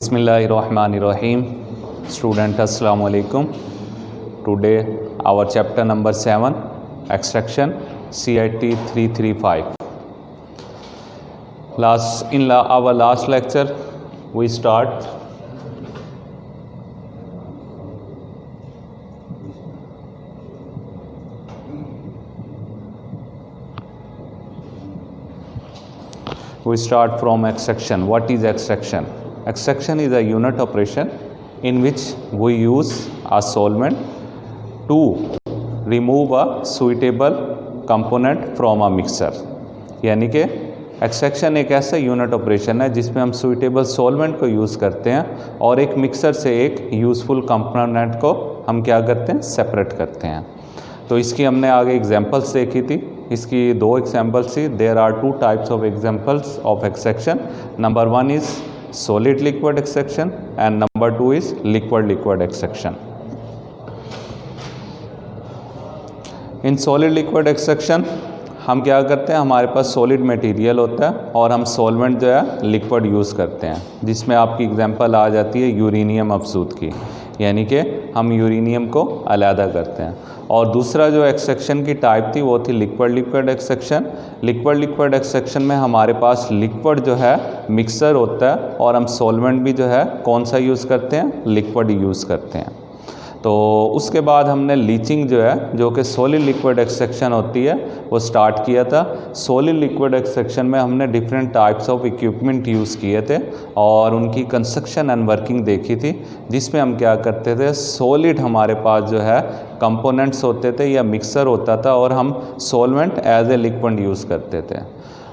Bismillahirrahmanirrahim. Student Assalamu alaikum. Today our chapter number 7 extraction CIT 335. Our last lecture we start from extraction. What is extraction? Extraction is a unit operation in which we use a solvent to remove a suitable component from a mixer. यानी कि extraction एक ऐसा unit operation है जिसमें हम suitable solvent को use करते हैं और एक मिक्सर से एक यूज़फुल कंपोनेंट को हम क्या करते हैं, सेपरेट करते हैं. तो इसकी हमने आगे एग्जांपल्स देखी थी. इसकी दो एग्जांपल्स थी. There are two types of examples of extraction. Number 1 is solid liquid extraction and number 2 is liquid extraction. In solid liquid extraction हम क्या करते हैं, हमारे पास सॉलिड मटेरियल होता है और हम सॉल्वेंट जो है लिक्विड यूज़ करते हैं, जिसमें आपकी एग्जांपल आ जाती है यूरेनियम अफसूद की, यानी कि हम यूरेनियम को अलहदा करते हैं. और दूसरा जो एक्सट्रैक्शन की टाइप थी वो थी लिक्विड एक्सट्रैक्शन. लिक्विड एक्सट्रैक्शन में हमारे पास लिक्विड जो है मिक्सर होता है और हम सॉल्वेंट भी जो है कौन सा यूज़ करते हैं, लिक्विड यूज़ करते हैं. तो उसके बाद हमने लीचिंग जो है, जो कि सॉलिड लिक्विड एक्सट्रैक्शन होती है, वो स्टार्ट किया था. सॉलिड लिक्विड एक्सट्रैक्शन में हमने different types of equipment use किए थे और उनकी कंस्ट्रक्शन एंड वर्किंग देखी थी, जिसमें हम क्या करते थे, सॉलिड हमारे पास जो है कंपोनेंट्स होते थे या मिक्सर होता था और हम solvent as a liquid use करते थे.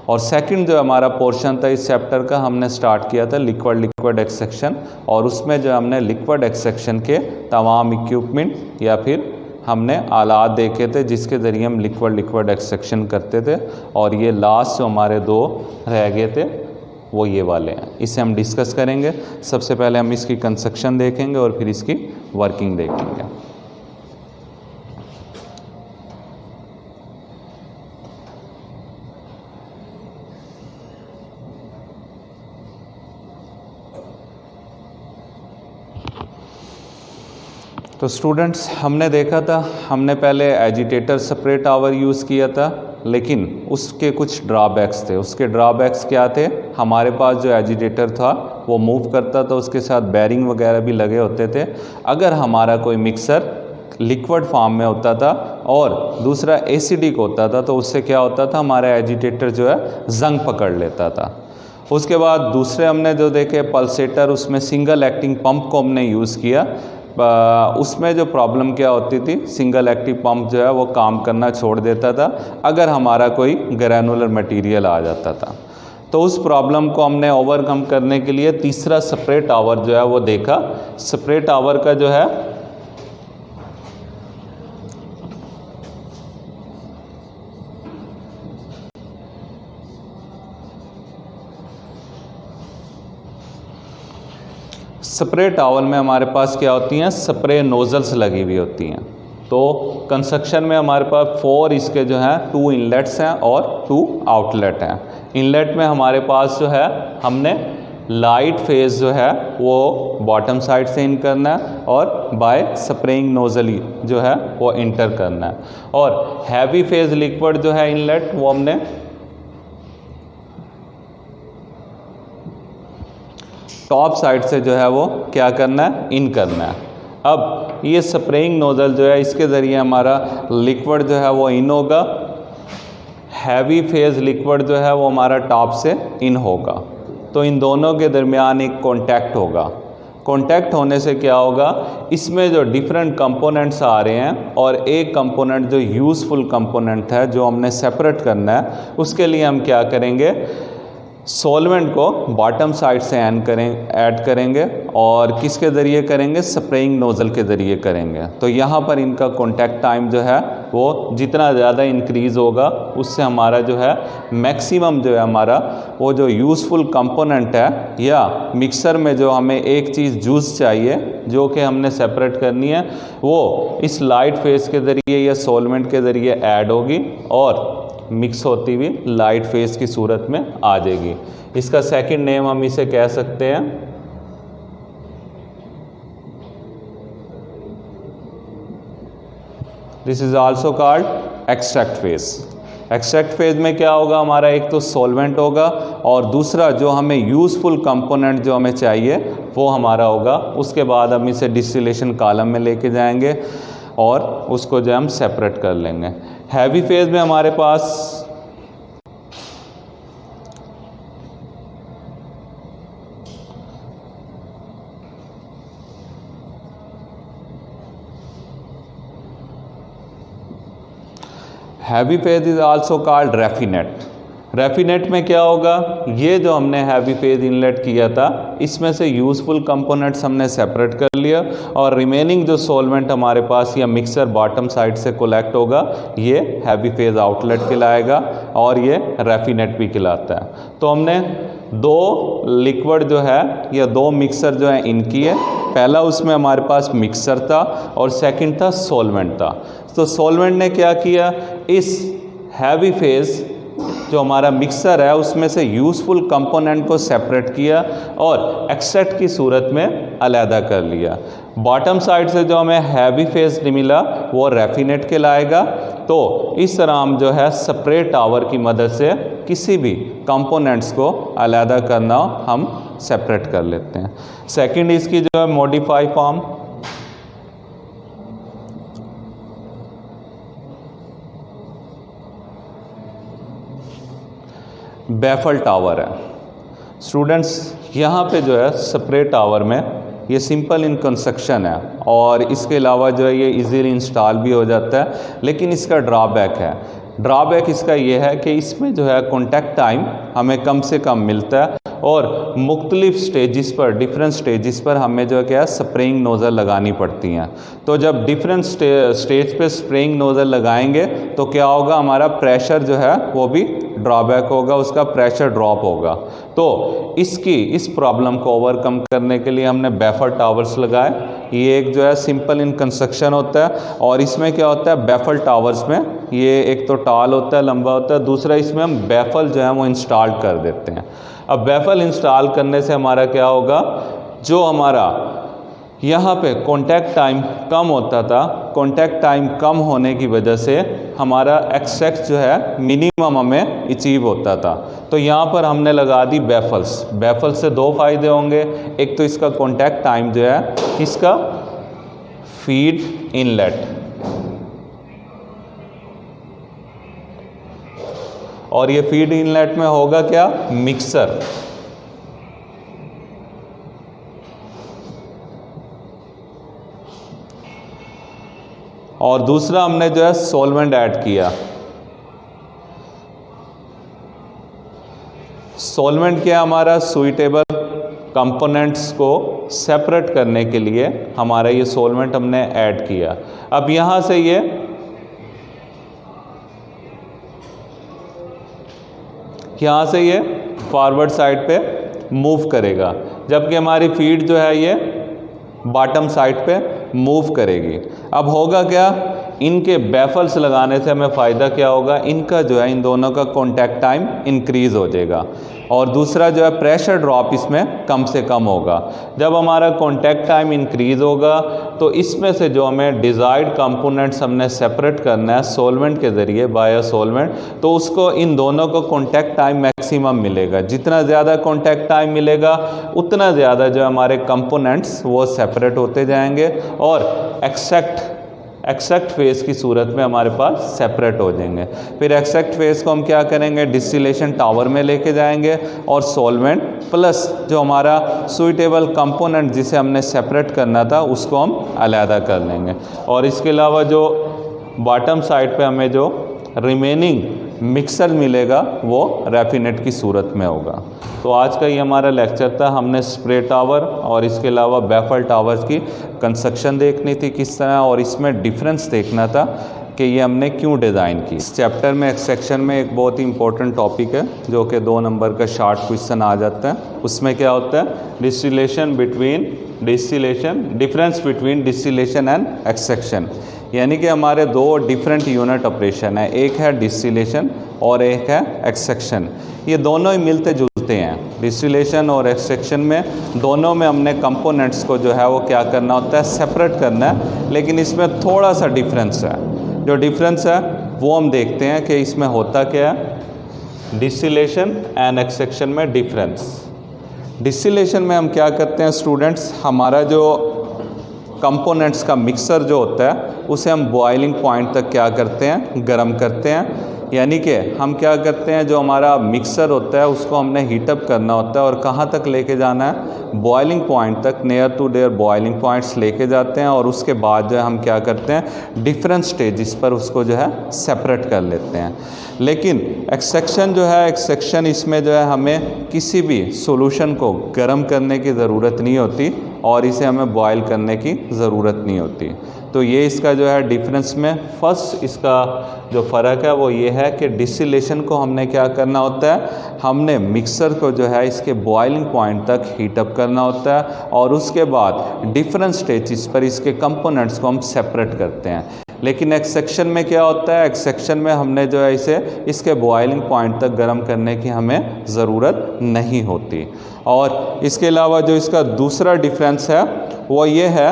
और सेकंड जो हमारा पोर्शन था इस चैप्टर का, हमने स्टार्ट किया था लिक्विड एक्सट्रैक्शन, और उसमें जो हमने लिक्विड एक्सट्रैक्शन के तमाम इक्विपमेंट या फिर हमने आलात देखे थे जिसके ज़रिए हम लिक्विड एक्सट्रैक्शन करते थे. और ये लास्ट जो हमारे दो रह गए थे वो ये वाले हैं, इसे हम डिस्कस करेंगे. सबसे पहले हम इसकी कंस्ट्रक्शन देखेंगे और फिर इसकी वर्किंग देखेंगे. तो स्टूडेंट्स, हमने देखा था, हमने पहले एजिटेटर स्प्रे टावर यूज़ किया था, लेकिन उसके कुछ ड्रॉबैक्स थे. उसके ड्रॉबैक्स क्या थे, हमारे पास जो एजिटेटर था वो मूव करता था, उसके साथ बैरिंग वगैरह भी लगे होते थे. अगर हमारा कोई मिक्सर लिक्विड फॉर्म में होता था और दूसरा एसिडिक होता था, तो उससे क्या होता था, हमारा एजिटेटर जो है जंग पकड़ लेता था. उसके बाद दूसरे हमने जो देखे पल्सेटर, उसमें सिंगल एक्टिंग पंप को हमने यूज़ किया. उसमें जो प्रॉब्लम क्या होती थी, सिंगल एक्टिव पंप जो है वो काम करना छोड़ देता था अगर हमारा कोई ग्रैनुलर मटेरियल आ जाता था. तो उस प्रॉब्लम को हमने ओवरकम करने के लिए तीसरा स्प्रे टावर जो है वो देखा. स्प्रे टावर का जो है स्प्रे टावल में हमारे पास क्या होती हैं, स्प्रे नोज़ल्स लगी हुई होती हैं. तो कंस्ट्रक्शन में हमारे पास 4 इसके जो हैं 2 इनलेट्स हैं और 2 आउटलेट हैं. इनलेट में हमारे पास जो है हमने लाइट फेज जो है वो बॉटम साइड से इन करना है और बाय स्प्रेइंग नोज़ल जो है वो इंटर करना है. और हैवी फेज लिक्विड जो है इनलेट, वो हमने टॉप साइड से जो है वो क्या करना है, इन करना है. अब ये स्प्रेइंग नोज़ल जो है, इसके ज़रिए हमारा लिक्विड जो है वो इन होगा. हैवी फेज लिक्विड जो है वो हमारा टॉप से इन होगा. तो इन दोनों के दरमियान एक कांटेक्ट होगा. कांटेक्ट होने से क्या होगा, इसमें जो डिफरेंट कंपोनेंट्स आ रहे हैं और एक कंपोनेंट जो यूज़फुल कंपोनेंट है जो हमने सेपरेट करना है, उसके लिए हम क्या करेंगे, सॉल्वेंट को बॉटम साइड से ऐड करेंगे और किसके ज़रिए करेंगे, स्प्रेइंग नोज़ल के ज़रिए करेंगे. तो यहाँ पर इनका कांटेक्ट टाइम जो है वो जितना ज़्यादा इंक्रीज़ होगा, उससे हमारा जो है मैक्सिमम जो है हमारा वो जो यूज़फुल कंपोनेंट है या मिक्सर में जो हमें एक चीज़ जूस चाहिए जो कि हमने सेपरेट करनी है, वो इस लाइट फेज के ज़रिए या सॉल्वेंट के ज़रिए ऐड होगी और मिक्स होती हुई लाइट फेज की सूरत में आ जाएगी. इसका सेकंड नेम हम इसे कह सकते हैं this is also called extract phase. Extract phase में क्या होगा, हमारा एक तो सॉल्वेंट होगा और दूसरा जो हमें यूज़फुल कंपोनेंट जो हमें चाहिए वो हमारा होगा। उसके बाद हम इसे डिस्टिलेशन कॉलम में लेके जाएंगे और उसको जो हम सेपरेट कर लेंगे। हैवी फेज में हमारे पास heavy phase is also called raffinate. Raffinate में क्या होगा, ये जो हमने हैवी फेज इनलेट किया था इसमें से यूज़फुल कंपोनेंट्स हमने सेपरेट कर लिया और रिमेनिंग जो सॉल्वेंट हमारे पास या मिक्सर बॉटम साइड से कलेक्ट होगा ये हैवी फेज आउटलेट कहलाएगा और ये रैफिनेट भी कहलाता है। तो हमने दो लिक्विड जो है या दो मिक्सर जो है इनकी है। पहला उसमें हमारे पास मिक्सर था और सेकंड था सॉल्वेंट था। तो सॉल्वेंट ने क्या किया, इस हैवी फेज जो हमारा मिक्सर है उसमें से यूज़फुल कंपोनेंट को सेपरेट किया और एक्सट्रैक्ट की सूरत में अलहदा कर लिया। बॉटम साइड से जो हमें हैवी फेज मिला वो रैफिनेट कहलाएगा। तो इस तरह हम जो है स्प्रे टावर की मदद से किसी भी कंपोनेंट्स को अलहदा करना हो हम सेपरेट कर लेते हैं। सेकंड इसकी जो है मॉडिफाई फॉर्म, बैफल टावर है। स्टूडेंट्स यहाँ पे जो है स्प्रे टावर में ये सिंपल इन कंस्ट्रक्शन है और इसके अलावा जो है ये इजीली इंस्टॉल भी हो जाता है, लेकिन इसका ड्रॉबैक है। ड्रॉबैक इसका ये है कि इसमें जो है कॉन्टैक्ट टाइम हमें कम से कम मिलता है और मुख्तलिफ स्टेजेस पर, डिफरेंट स्टेजेस पर हमें जो है क्या स्प्रेइंग नोज़ल लगानी पड़ती हैं। तो जब डिफरेंट स्टेज पे स्प्रेइंग नोज़ल लगाएंगे तो क्या होगा, हमारा प्रेशर जो है वो भी ड्रॉबैक होगा, उसका प्रेशर ड्रॉप होगा। तो इस प्रॉब्लम को ओवरकम करने के लिए हमने बैफल टावर्स लगाए। ये एक जो है सिंपल इन कंस्ट्रक्शन होता है और इसमें क्या होता है, बैफल टावर्स में ये एक तो टाल होता है, लंबा होता है, दूसरा इसमें हम बैफल जो है वो इंस्टॉल कर देते हैं। अब बैफल इंस्टॉल करने से हमारा क्या होगा, जो हमारा यहाँ पे कॉन्टैक्ट टाइम कम होता था, कॉन्टैक्ट टाइम कम होने की वजह से हमारा एक्सट्रैक्ट जो है मिनिमम हमें अचीव होता था। तो यहाँ पर हमने लगा दी बैफल्स। बैफल से दो फायदे होंगे, एक तो इसका कॉन्टैक्ट टाइम जो है इसका फीड इनलेट और ये फीड इनलेट में होगा क्या, मिक्सर, और दूसरा हमने जो है सॉल्वेंट ऐड किया। सॉल्वेंट क्या, हमारा सुइटेबल कंपोनेंट्स को सेपरेट करने के लिए हमारा ये सॉल्वेंट हमने ऐड किया। अब यहाँ से ये फॉरवर्ड साइड पे मूव करेगा, जबकि हमारी फीड जो है ये बॉटम साइड पे मूव करेगी। अब होगा क्या, इनके बैफल्स लगाने से हमें फ़ायदा क्या होगा, इनका जो है इन दोनों का कॉन्टैक्ट टाइम इंक्रीज़ हो जाएगा और दूसरा जो है प्रेशर ड्रॉप इसमें कम से कम होगा। जब हमारा कॉन्टैक्ट टाइम इंक्रीज़ होगा तो इसमें से जो हमें डिज़ायर्ड कंपोनेंट्स हमने सेपरेट करना है सॉल्वेंट के ज़रिए बाय सॉल्वेंट, तो उसको इन दोनों को कॉन्टैक्ट टाइम मैक्सिमम मिलेगा। जितना ज़्यादा कॉन्टैक्ट टाइम मिलेगा उतना ज़्यादा जो हमारे कंपोनेंट्स वो सेपरेट होते जाएंगे और एक्सट्रैक्ट फेज़ की सूरत में हमारे पास सेपरेट हो जाएंगे। फिर एक्सट्रैक्ट फेज़ को हम क्या करेंगे, डिस्टिलेशन टावर में लेके जाएंगे और सॉल्वेंट प्लस जो हमारा सुइटेबल कंपोनेंट जिसे हमने सेपरेट करना था उसको हम अलहदा कर लेंगे। और इसके अलावा जो बॉटम साइड पे हमें जो रिमेनिंग मिक्सर मिलेगा वो रैफिनेट की सूरत में होगा। तो आज का ये हमारा लेक्चर था। हमने स्प्रे टावर और इसके अलावा बैफल टावर्स की कंस्ट्रक्शन देखनी थी किस तरह, और इसमें डिफरेंस देखना था कि ये हमने क्यों डिज़ाइन की। इस चैप्टर में एक सेक्शन में एक बहुत ही इंपॉर्टेंट टॉपिक है जो कि 2 नंबर का शॉर्ट क्वेश्चन आ जाता है। उसमें क्या होता है, difference between distillation and extraction, यानी कि हमारे 2 डिफरेंट यूनिट ऑपरेशन है, एक है डिस्टिलेशन और एक है एक्सट्रैक्शन। ये दोनों ही मिलते जुलते हैं। डिस्टिलेशन और एक्सट्रैक्शन में दोनों में हमने कंपोनेंट्स को जो है वो क्या करना होता है, सेपरेट करना है, लेकिन इसमें थोड़ा सा डिफरेंस है। जो डिफरेंस है वो हम देखते हैं कि इसमें होता क्या है। डिस्टिलेशन एंड एक्सट्रैक्शन में डिफरेंस। डिस्टिलेशन में हम क्या करते हैं स्टूडेंट्स, हमारा जो कंपोनेंट्स का मिक्सर जो होता है उसे हम बॉइलिंग पॉइंट तक क्या करते हैं, गर्म करते हैं। यानी कि हम क्या करते हैं, जो हमारा मिक्सर होता है उसको हमने हीटअप करना होता है और कहाँ तक लेके जाना है, बॉइलिंग पॉइंट तक, near to their boiling points लेके जाते हैं। और उसके बाद जो है हम क्या करते हैं, डिफरेंट स्टेजेस पर उसको जो है सेपरेट कर लेते हैं। लेकिन एक्सट्रैक्शन जो है, एक्सट्रैक्शन इसमें जो है हमें किसी भी सॉल्यूशन को गर्म करने की ज़रूरत नहीं होती और इसे हमें बॉयल करने की ज़रूरत नहीं होती। तो ये इसका जो है डिफरेंस में फर्स्ट इसका जो फ़र्क है वो ये है कि डिस्टिलेशन को हमने क्या करना होता है, हमने मिक्सर को जो है इसके बॉइलिंग पॉइंट तक हीटअप करना होता है और उसके बाद डिफरेंट स्टेजेस पर इसके कंपोनेंट्स को हम सेपरेट करते हैं। लेकिन एक्सट्रैक्शन में क्या होता है, एक्सट्रैक्शन में हमने जो है इसे इसके बॉइलिंग पॉइंट तक गर्म करने की हमें ज़रूरत नहीं होती। और इसके अलावा जो इसका दूसरा डिफरेंस है वो ये है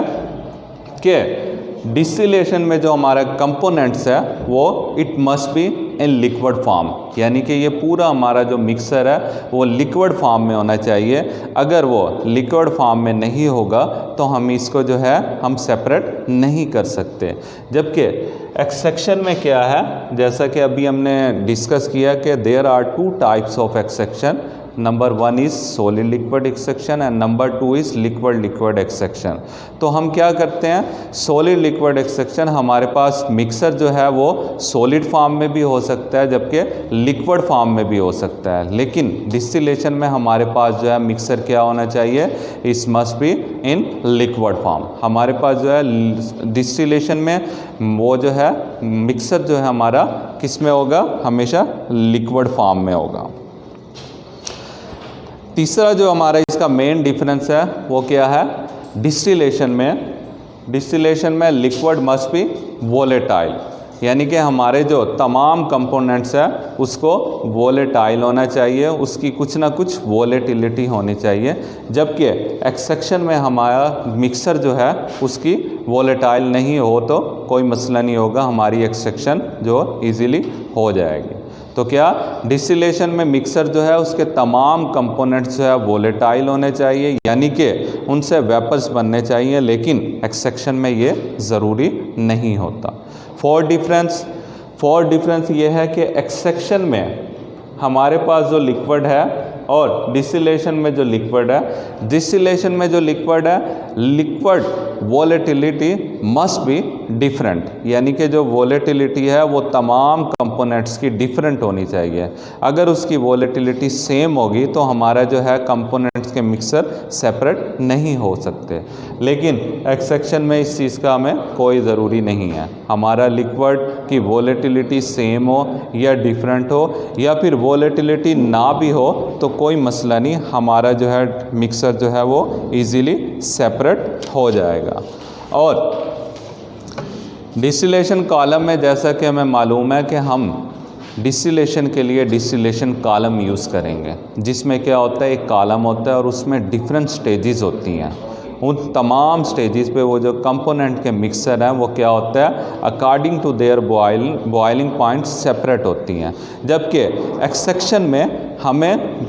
कि डिस्टिलेशन में जो हमारा कंपोनेंट्स है वो it must be in liquid form, यानी कि ये पूरा हमारा जो मिक्सर है वो लिक्विड फॉर्म में होना चाहिए। अगर वो लिक्विड फॉर्म में नहीं होगा तो हम इसको जो है हम सेपरेट नहीं कर सकते। जबकि एक्सट्रैक्शन में क्या है, जैसा कि अभी हमने डिस्कस किया कि there are two types of extraction. Number 1 is solid liquid extraction and number 2 is liquid liquid extraction. तो हम क्या करते हैं, सॉलिड लिक्विड एक्सट्रैक्शन हमारे पास मिक्सर जो है वो सॉलिड फॉर्म में भी हो सकता है जबकि लिक्विड फॉर्म में भी हो सकता है। लेकिन डिस्टिलेशन में हमारे पास जो है मिक्सर क्या होना चाहिए, इस must be in liquid form. हमारे पास जो है डिस्टिलेशन में वो जो है मिक्सर जो है हमारा किस में होगा, हमेशा लिक्विड फॉर्म में होगा। तीसरा जो हमारा इसका मेन डिफरेंस है वो क्या है, डिस्टिलेशन में लिक्विड मस्ट बी वोलेटाइल, यानी कि हमारे जो तमाम कंपोनेंट्स है उसको वोलेटाइल होना चाहिए, उसकी कुछ ना कुछ वोलेटिलिटी होनी चाहिए। जबकि एक्सट्रैक्शन में हमारा मिक्सर जो है उसकी वोलेटाइल नहीं हो तो कोई मसला नहीं होगा, हमारी एक्सट्रैक्शन जो इजीली हो जाएगी। तो क्या डिस्टिलेशन में मिक्सर जो है उसके तमाम कंपोनेंट्स जो है वोलेटाइल होने चाहिए, यानी कि उनसे वेपर्स बनने चाहिए, लेकिन एक्सट्रैक्शन में ये ज़रूरी नहीं होता। फोर्थ डिफरेंस ये है कि एक्सट्रैक्शन में हमारे पास जो लिक्विड है और डिस्टिलेशन में जो लिक्विड है, डिस्टिलेशन में जो लिक्विड है, liquid volatility must be different, यानी कि जो वोलेटिलिटी है वो तमाम कंपोनेंट्स की डिफरेंट होनी चाहिए। अगर उसकी वोलेटिलिटी सेम होगी तो हमारा जो है कंपोनेंट्स के मिक्सर सेपरेट नहीं हो सकते। लेकिन एक्सट्रैक्शन में इस चीज़ का हमें कोई ज़रूरी नहीं है, हमारा लिक्विड की वोलेटिलिटी सेम हो या डिफरेंट हो या फिर वोलेटिलिटी ना भी हो तो कोई मसला नहीं, हमारा जो है मिक्सर जो है वो इजीली सेपरेट हो जाएगा। और डिस्टिलेशन कॉलम में जैसा कि हमें मालूम है कि हम डिस्टिलेशन के लिए डिस्टिलेशन कॉलम यूज़ करेंगे, जिसमें क्या होता है, एक कॉलम होता है और उसमें डिफरेंट स्टेजेस होती हैं। उन तमाम स्टेजेस पे वो जो कंपोनेंट के मिक्सर हैं वो क्या होता है, according to their boiling point separate होती हैं। जबकि एक्सट्रैक्शन में हमें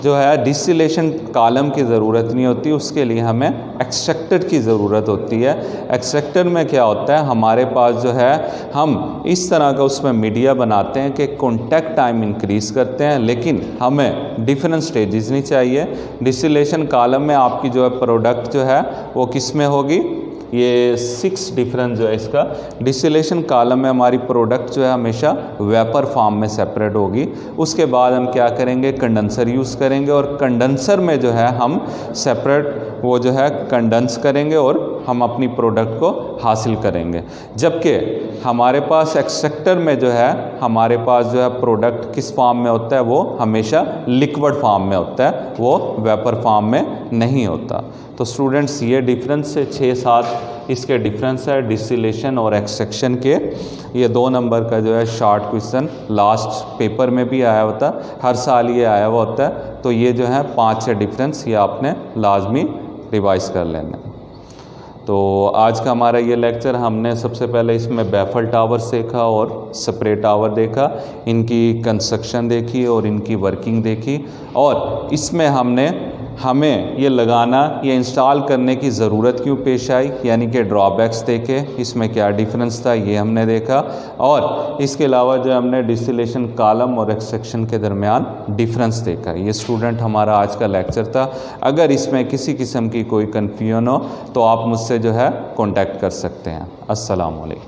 जो है डिस्टिलेशन कॉलम की ज़रूरत नहीं होती, उसके लिए हमें एक्सट्रैक्टर की ज़रूरत होती है। एक्सट्रैक्टर में क्या होता है, हमारे पास जो है हम इस तरह का उसमें मीडिया बनाते हैं कि कॉन्टैक्ट टाइम इंक्रीज़ करते हैं, लेकिन हमें डिफरेंट स्टेजेस नहीं चाहिए। डिस्टिलेशन कॉलम में आपकी जो है प्रोडक्ट जो है वो किस में होगी, ये 6 डिफरेंस जो है इसका, डिस्टिलेशन कॉलम में हमारी प्रोडक्ट जो है हमेशा वेपर फॉर्म में सेपरेट होगी। उसके बाद हम क्या करेंगे, कंडेंसर यूज़ करेंगे और कंडेंसर में जो है हम सेपरेट वो जो है कंडेंस करेंगे और हम अपनी प्रोडक्ट को हासिल करेंगे। जबकि हमारे पास एक्सट्रैक्टर में जो है हमारे पास जो है प्रोडक्ट किस फॉर्म में होता है, वो हमेशा लिक्विड फॉर्म में होता है, वो वेपर फॉर्म में नहीं होता। तो स्टूडेंट्स ये डिफरेंस से 6-7 इसके डिफरेंस है डिस्टिलेशन और एक्सट्रैक्शन के। ये 2 नंबर का जो है शॉर्ट क्वेश्चन लास्ट पेपर में भी आया होता, हर साल ये आया हुआ होता है। तो ये जो है 5-6 डिफरेंस ये आपने लाजमी रिवाइज कर लेना। तो आज का हमारा ये लेक्चर हमने सबसे पहले इसमें बैफल टावर देखा और स्प्रे टावर देखा, इनकी कंस्ट्रक्शन देखी और इनकी वर्किंग देखी, और इसमें हमें ये लगाना, ये इंस्टॉल करने की ज़रूरत क्यों पेश आई, यानी कि ड्रॉबैक्स देखे, इसमें क्या डिफरेंस था ये हमने देखा, और इसके अलावा जो हमने डिस्टिलेशन कॉलम और एक्सट्रैक्शन के दरमियान डिफरेंस देखा। ये स्टूडेंट हमारा आज का लेक्चर था। अगर इसमें किसी किस्म की कोई कन्फ्यूजन हो तो आप मुझसे जो है कॉन्टैक्ट कर सकते हैं। अस्सलाम वालेकुम।